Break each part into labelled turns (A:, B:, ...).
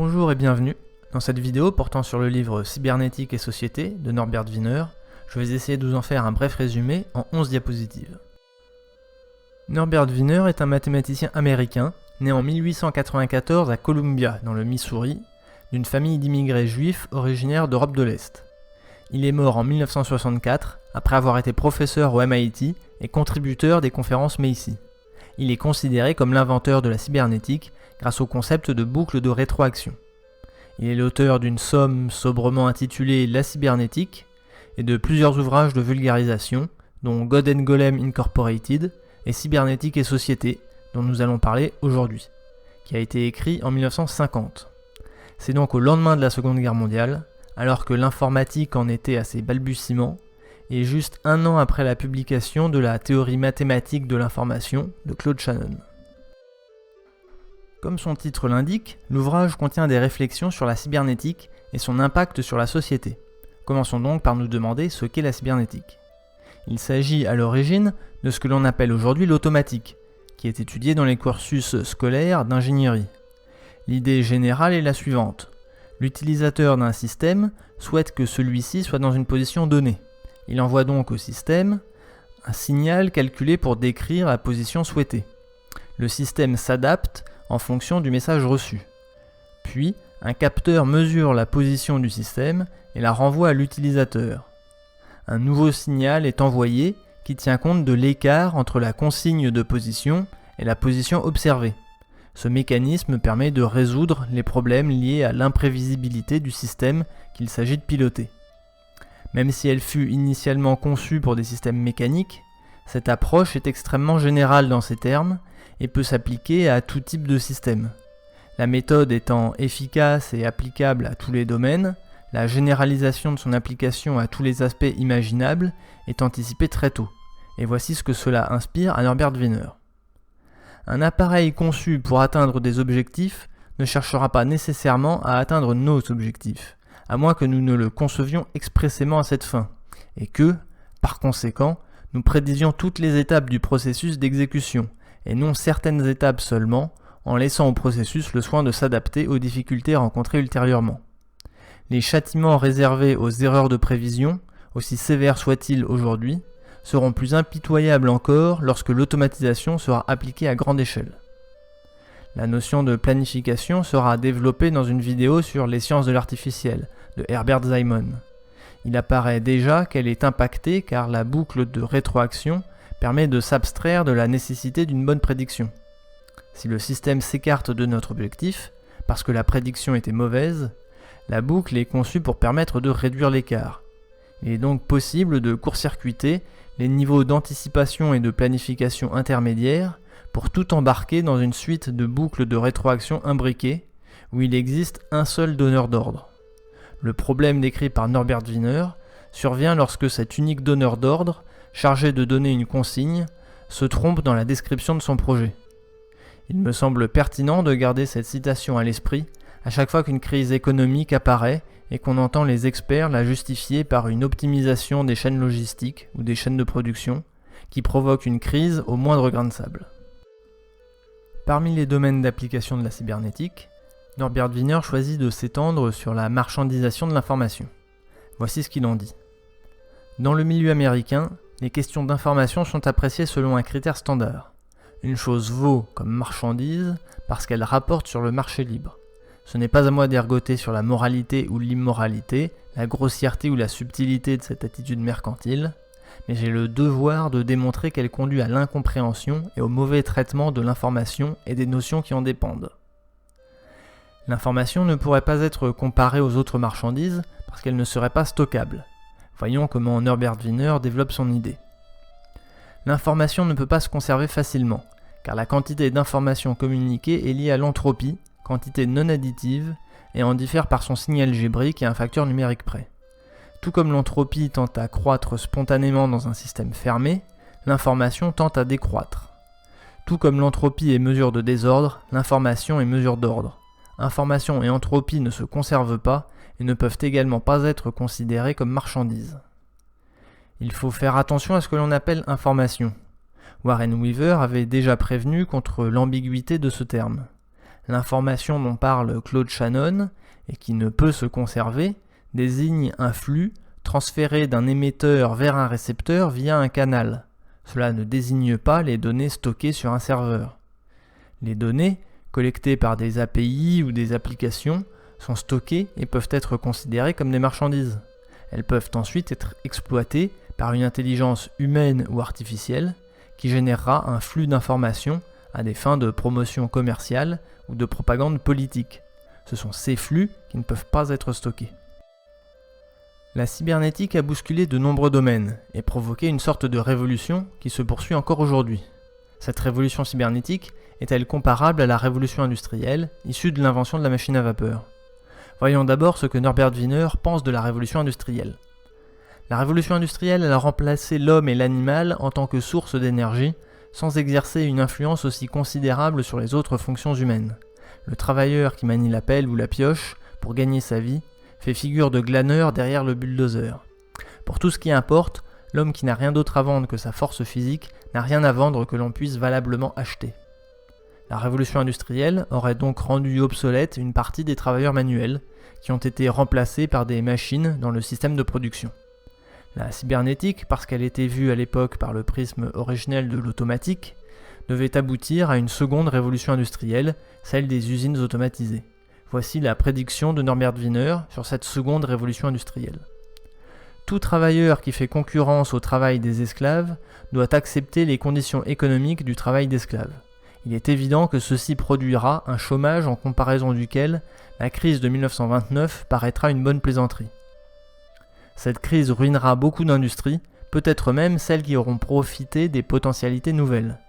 A: Bonjour et bienvenue. Dans cette vidéo portant sur le livre Cybernétique et Société de Norbert Wiener, je vais essayer de vous en faire un bref résumé en 11 diapositives. Norbert Wiener est un mathématicien américain, né en 1894 à Columbia, dans le Missouri, d'une famille d'immigrés juifs originaires d'Europe de l'Est. Il est mort en 1964, après avoir été professeur au MIT et contributeur des conférences Macy. Il est considéré comme l'inventeur de la cybernétique grâce au concept de boucle de rétroaction. Il est l'auteur d'une somme sobrement intitulée La cybernétique et de plusieurs ouvrages de vulgarisation, dont God and Golem Incorporated et Cybernétique et Société, dont nous allons parler aujourd'hui, qui a été écrit en 1950. C'est donc au lendemain de la Seconde Guerre mondiale, alors que l'informatique en était à ses balbutiements, et juste un an après la publication de la théorie mathématique de l'information de Claude Shannon. Comme son titre l'indique, l'ouvrage contient des réflexions sur la cybernétique et son impact sur la société. Commençons donc par nous demander ce qu'est la cybernétique. Il s'agit à l'origine de ce que l'on appelle aujourd'hui l'automatique, qui est étudié dans les cursus scolaires d'ingénierie. L'idée générale est la suivante. L'utilisateur d'un système souhaite que celui-ci soit dans une position donnée. Il envoie donc au système un signal calculé pour décrire la position souhaitée. Le système s'adapte en fonction du message reçu. Puis, un capteur mesure la position du système et la renvoie à l'utilisateur. Un nouveau signal est envoyé qui tient compte de l'écart entre la consigne de position et la position observée. Ce mécanisme permet de résoudre les problèmes liés à l'imprévisibilité du système qu'il s'agit de piloter. Même si elle fut initialement conçue pour des systèmes mécaniques, cette approche est extrêmement générale dans ses termes et peut s'appliquer à tout type de système. La méthode étant efficace et applicable à tous les domaines, la généralisation de son application à tous les aspects imaginables est anticipée très tôt. Et voici ce que cela inspire à Norbert Wiener. Un appareil conçu pour atteindre des objectifs ne cherchera pas nécessairement à atteindre nos objectifs, à moins que nous ne le concevions expressément à cette fin, et que, par conséquent, nous prédisions toutes les étapes du processus d'exécution, et non certaines étapes seulement, en laissant au processus le soin de s'adapter aux difficultés rencontrées ultérieurement. Les châtiments réservés aux erreurs de prévision, aussi sévères soient-ils aujourd'hui, seront plus impitoyables encore lorsque l'automatisation sera appliquée à grande échelle. La notion de planification sera développée dans une vidéo sur les sciences de l'artificiel de Herbert Simon. Il apparaît déjà qu'elle est impactée car la boucle de rétroaction permet de s'abstraire de la nécessité d'une bonne prédiction. Si le système s'écarte de notre objectif, parce que la prédiction était mauvaise, la boucle est conçue pour permettre de réduire l'écart. Il est donc possible de court-circuiter les niveaux d'anticipation et de planification intermédiaires pour tout embarquer dans une suite de boucles de rétroaction imbriquées où il existe un seul donneur d'ordre. Le problème décrit par Norbert Wiener survient lorsque cet unique donneur d'ordre, chargé de donner une consigne, se trompe dans la description de son projet. Il me semble pertinent de garder cette citation à l'esprit à chaque fois qu'une crise économique apparaît et qu'on entend les experts la justifier par une optimisation des chaînes logistiques ou des chaînes de production qui provoque une crise au moindre grain de sable. Parmi les domaines d'application de la cybernétique, Norbert Wiener choisit de s'étendre sur la marchandisation de l'information. Voici ce qu'il en dit. Dans le milieu américain, les questions d'information sont appréciées selon un critère standard. Une chose vaut comme marchandise parce qu'elle rapporte sur le marché libre. Ce n'est pas à moi d'ergoter sur la moralité ou l'immoralité, la grossièreté ou la subtilité de cette attitude mercantile, mais j'ai le devoir de démontrer qu'elle conduit à l'incompréhension et au mauvais traitement de l'information et des notions qui en dépendent. L'information ne pourrait pas être comparée aux autres marchandises parce qu'elle ne serait pas stockable. Voyons comment Norbert Wiener développe son idée. L'information ne peut pas se conserver facilement, car la quantité d'informations communiquées est liée à l'entropie, quantité non additive, et en diffère par son signe algébrique et un facteur numérique près. Tout comme l'entropie tend à croître spontanément dans un système fermé, l'information tend à décroître. Tout comme l'entropie est mesure de désordre, l'information est mesure d'ordre. Information et entropie ne se conservent pas et ne peuvent également pas être considérées comme marchandises. Il faut faire attention à ce que l'on appelle information. Warren Weaver avait déjà prévenu contre l'ambiguïté de ce terme. L'information dont parle Claude Shannon, et qui ne peut se conserver, désigne un flux transféré d'un émetteur vers un récepteur via un canal. Cela ne désigne pas les données stockées sur un serveur. Les données, collectées par des API ou des applications, sont stockées et peuvent être considérées comme des marchandises. Elles peuvent ensuite être exploitées par une intelligence humaine ou artificielle qui générera un flux d'informations à des fins de promotion commerciale ou de propagande politique. Ce sont ces flux qui ne peuvent pas être stockés. La cybernétique a bousculé de nombreux domaines et provoqué une sorte de révolution qui se poursuit encore aujourd'hui. Cette révolution cybernétique est-elle comparable à la révolution industrielle issue de l'invention de la machine à vapeur ? Voyons d'abord ce que Norbert Wiener pense de la révolution industrielle. La révolution industrielle a remplacé l'homme et l'animal en tant que source d'énergie, sans exercer une influence aussi considérable sur les autres fonctions humaines. Le travailleur qui manie la pelle ou la pioche pour gagner sa vie fait figure de glaneur derrière le bulldozer. Pour tout ce qui importe, l'homme qui n'a rien d'autre à vendre que sa force physique n'a rien à vendre que l'on puisse valablement acheter. La révolution industrielle aurait donc rendu obsolète une partie des travailleurs manuels, qui ont été remplacés par des machines dans le système de production. La cybernétique, parce qu'elle était vue à l'époque par le prisme originel de l'automatique, devait aboutir à une seconde révolution industrielle, celle des usines automatisées. Voici la prédiction de Norbert Wiener sur cette seconde révolution industrielle. Tout travailleur qui fait concurrence au travail des esclaves doit accepter les conditions économiques du travail d'esclave. Il est évident que ceci produira un chômage en comparaison duquel la crise de 1929 paraîtra une bonne plaisanterie. Cette crise ruinera beaucoup d'industries, peut-être même celles qui auront profité des potentialités nouvelles.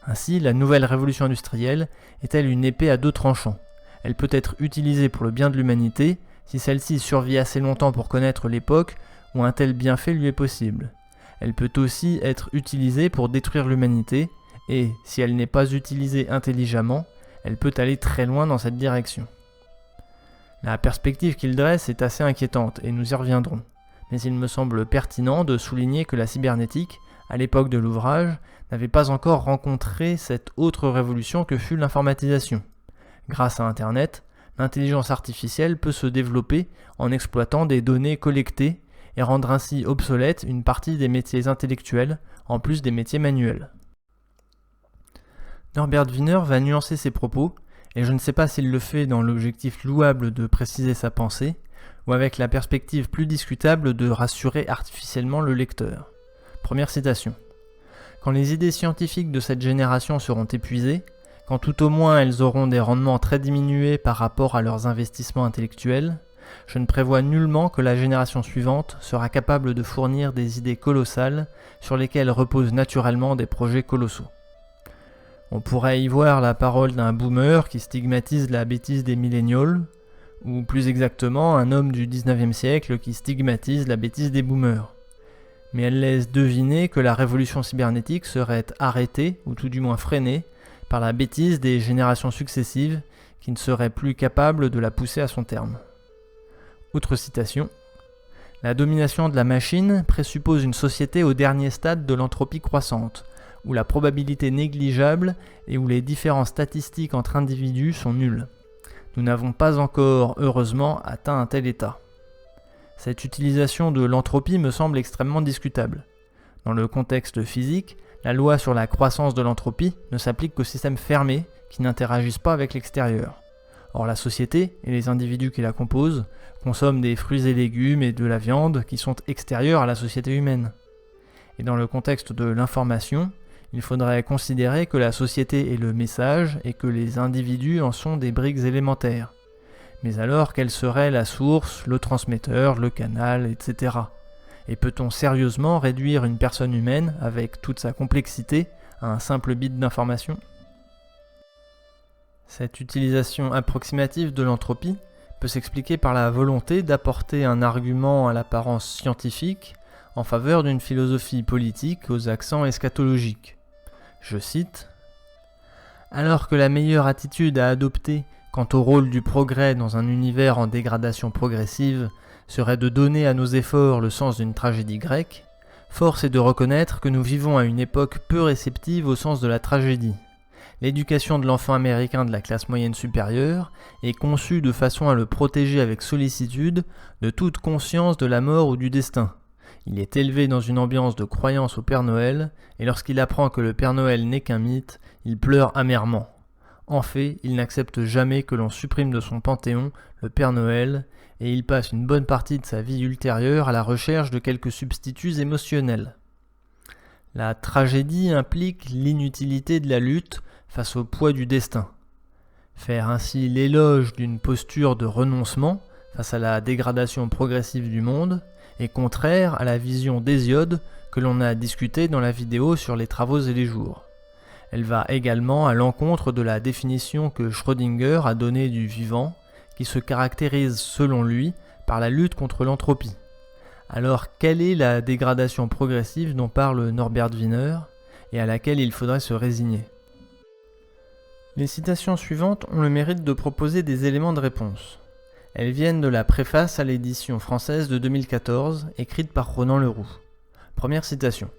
A: Ainsi, la nouvelle révolution industrielle est-elle une épée à deux tranchants. Elle peut être utilisée pour le bien de l'humanité, si celle-ci survit assez longtemps pour connaître l'époque où un tel bienfait lui est possible. Elle peut aussi être utilisée pour détruire l'humanité, et, si elle n'est pas utilisée intelligemment, elle peut aller très loin dans cette direction. La perspective qu'il dresse est assez inquiétante, et nous y reviendrons. Mais il me semble pertinent de souligner que la cybernétique, à l'époque de l'ouvrage, n'avait pas encore rencontré cette autre révolution que fut l'informatisation. Grâce à Internet, l'intelligence artificielle peut se développer en exploitant des données collectées et rendre ainsi obsolète une partie des métiers intellectuels, en plus des métiers manuels. Norbert Wiener va nuancer ses propos, et je ne sais pas s'il le fait dans l'objectif louable de préciser sa pensée, ou avec la perspective plus discutable de rassurer artificiellement le lecteur. Première citation. « Quand les idées scientifiques de cette génération seront épuisées, quand tout au moins elles auront des rendements très diminués par rapport à leurs investissements intellectuels, je ne prévois nullement que la génération suivante sera capable de fournir des idées colossales sur lesquelles reposent naturellement des projets colossaux. » On pourrait y voir la parole d'un boomer qui stigmatise la bêtise des millénials, ou plus exactement un homme du 19e siècle qui stigmatise la bêtise des boomers. Mais elle laisse deviner que la révolution cybernétique serait arrêtée, ou tout du moins freinée, par la bêtise des générations successives qui ne seraient plus capables de la pousser à son terme. Autre citation. « La domination de la machine présuppose une société au dernier stade de l'entropie croissante, où la probabilité négligeable et où les différences statistiques entre individus sont nulles. Nous n'avons pas encore, heureusement, atteint un tel état. » Cette utilisation de l'entropie me semble extrêmement discutable. Dans le contexte physique, la loi sur la croissance de l'entropie ne s'applique qu'aux systèmes fermés qui n'interagissent pas avec l'extérieur. Or la société et les individus qui la composent consomment des fruits et légumes et de la viande qui sont extérieurs à la société humaine. Et dans le contexte de l'information, il faudrait considérer que la société est le message et que les individus en sont des briques élémentaires. Mais alors, quelle serait la source, le transmetteur, le canal, etc. Et peut-on sérieusement réduire une personne humaine, avec toute sa complexité, à un simple bit d'information ? Cette utilisation approximative de l'entropie peut s'expliquer par la volonté d'apporter un argument à l'apparence scientifique en faveur d'une philosophie politique aux accents eschatologiques. Je cite : « Alors que la meilleure attitude à adopter quant au rôle du progrès dans un univers en dégradation progressive serait de donner à nos efforts le sens d'une tragédie grecque, force est de reconnaître que nous vivons à une époque peu réceptive au sens de la tragédie. L'éducation de l'enfant américain de la classe moyenne supérieure est conçue de façon à le protéger avec sollicitude de toute conscience de la mort ou du destin. Il est élevé dans une ambiance de croyance au Père Noël, et lorsqu'il apprend que le Père Noël n'est qu'un mythe, il pleure amèrement. En fait, il n'accepte jamais que l'on supprime de son panthéon le Père Noël, et il passe une bonne partie de sa vie ultérieure à la recherche de quelques substituts émotionnels. La tragédie implique l'inutilité de la lutte face au poids du destin. Faire ainsi l'éloge d'une posture de renoncement face à la dégradation progressive du monde est contraire à la vision d'Hésiode que l'on a discutée dans la vidéo sur les travaux et les jours. Elle va également à l'encontre de la définition que Schrödinger a donnée du vivant, qui se caractérise selon lui par la lutte contre l'entropie. Alors quelle est la dégradation progressive dont parle Norbert Wiener et à laquelle il faudrait se résigner ? Les citations suivantes ont le mérite de proposer des éléments de réponse. Elles viennent de la préface à l'édition française de 2014, écrite par Ronan Leroux. Première citation.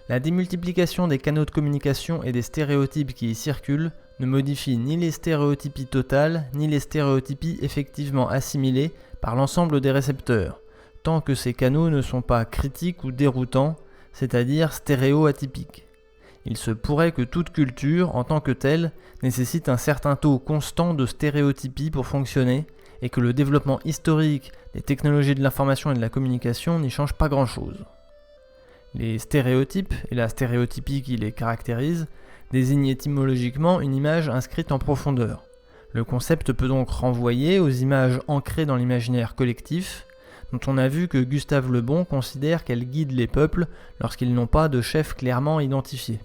A: La démultiplication des canaux de communication et des stéréotypes qui y circulent ne modifie ni les stéréotypies totales, ni les stéréotypies effectivement assimilées par l'ensemble des récepteurs, tant que ces canaux ne sont pas critiques ou déroutants, c'est-à-dire stéréo-atypiques. Il se pourrait que toute culture, en tant que telle, nécessite un certain taux constant de stéréotypie pour fonctionner, et que le développement historique des technologies de l'information et de la communication n'y change pas grand-chose. Les stéréotypes, et la stéréotypie qui les caractérise, désignent étymologiquement une image inscrite en profondeur. Le concept peut donc renvoyer aux images ancrées dans l'imaginaire collectif, dont on a vu que Gustave Le Bon considère qu'elles guident les peuples lorsqu'ils n'ont pas de chef clairement identifié.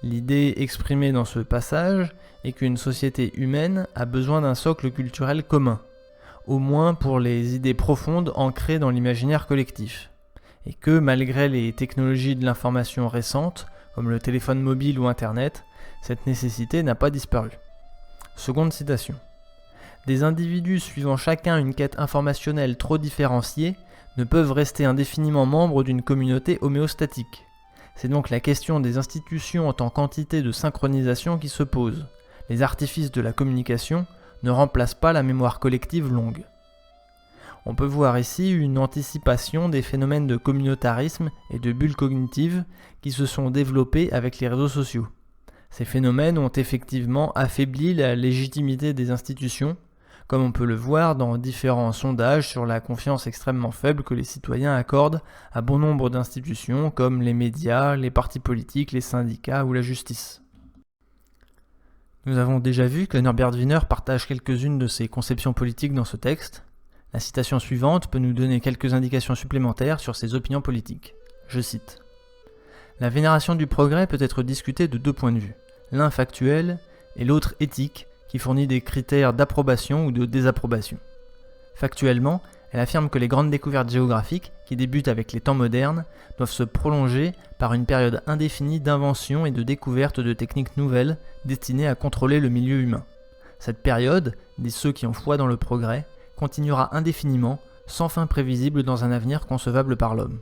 A: L'idée exprimée dans ce passage est qu'une société humaine a besoin d'un socle culturel commun, au moins pour les idées profondes ancrées dans l'imaginaire collectif, et que malgré les technologies de l'information récentes, comme le téléphone mobile ou Internet, cette nécessité n'a pas disparu. Seconde citation. Des individus suivant chacun une quête informationnelle trop différenciée ne peuvent rester indéfiniment membres d'une communauté homéostatique. C'est donc la question des institutions en tant qu'entité de synchronisation qui se pose. Les artifices de la communication ne remplacent pas la mémoire collective longue. On peut voir ici une anticipation des phénomènes de communautarisme et de bulles cognitives qui se sont développés avec les réseaux sociaux. Ces phénomènes ont effectivement affaibli la légitimité des institutions, comme on peut le voir dans différents sondages sur la confiance extrêmement faible que les citoyens accordent à bon nombre d'institutions comme les médias, les partis politiques, les syndicats ou la justice. Nous avons déjà vu que Norbert Wiener partage quelques-unes de ses conceptions politiques dans ce texte. La citation suivante peut nous donner quelques indications supplémentaires sur ses opinions politiques. Je cite. « La vénération du progrès peut être discutée de deux points de vue, l'un factuel et l'autre éthique, qui fournit des critères d'approbation ou de désapprobation. Factuellement, elle affirme que les grandes découvertes géographiques, qui débutent avec les temps modernes, doivent se prolonger par une période indéfinie d'invention et de découverte de techniques nouvelles destinées à contrôler le milieu humain. Cette période, disent ceux qui ont foi dans le progrès, continuera indéfiniment, sans fin prévisible dans un avenir concevable par l'homme.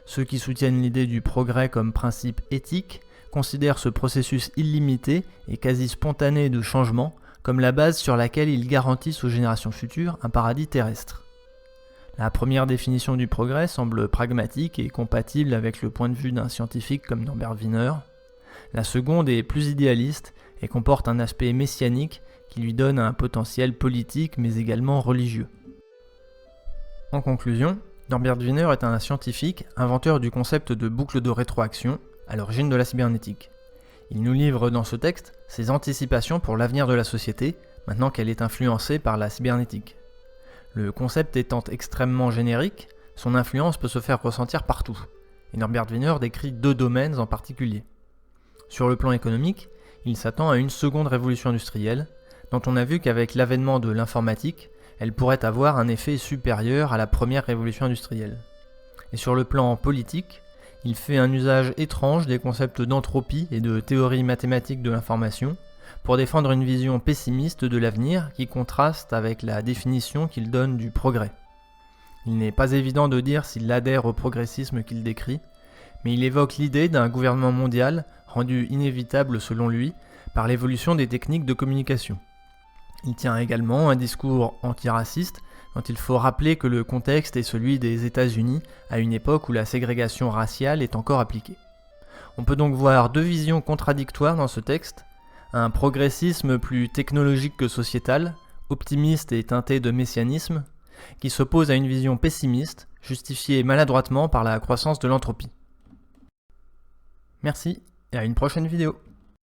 A: Ceux qui soutiennent l'idée du progrès comme principe éthique considèrent ce processus illimité et quasi spontané de changement comme la base sur laquelle ils garantissent aux générations futures un paradis terrestre. La première définition du progrès semble pragmatique et compatible avec le point de vue d'un scientifique comme Norbert Wiener. La seconde est plus idéaliste et comporte un aspect messianique qui lui donne un potentiel politique mais également religieux. En conclusion, Norbert Wiener est un scientifique, inventeur du concept de boucle de rétroaction, à l'origine de la cybernétique. Il nous livre dans ce texte ses anticipations pour l'avenir de la société, maintenant qu'elle est influencée par la cybernétique. Le concept étant extrêmement générique, son influence peut se faire ressentir partout, et Norbert Wiener décrit deux domaines en particulier. Sur le plan économique, il s'attend à une seconde révolution industrielle, dont on a vu qu'avec l'avènement de l'informatique, elle pourrait avoir un effet supérieur à la première révolution industrielle. Et sur le plan politique, il fait un usage étrange des concepts d'entropie et de théorie mathématique de l'information pour défendre une vision pessimiste de l'avenir qui contraste avec la définition qu'il donne du progrès. Il n'est pas évident de dire s'il adhère au progressisme qu'il décrit, mais il évoque l'idée d'un gouvernement mondial rendu inévitable selon lui par l'évolution des techniques de communication. Il tient également un discours antiraciste, dont il faut rappeler que le contexte est celui des États-Unis, à une époque où la ségrégation raciale est encore appliquée. On peut donc voir deux visions contradictoires dans ce texte, un progressisme plus technologique que sociétal, optimiste et teinté de messianisme, qui s'oppose à une vision pessimiste, justifiée maladroitement par la croissance de l'entropie. Merci et à une prochaine vidéo.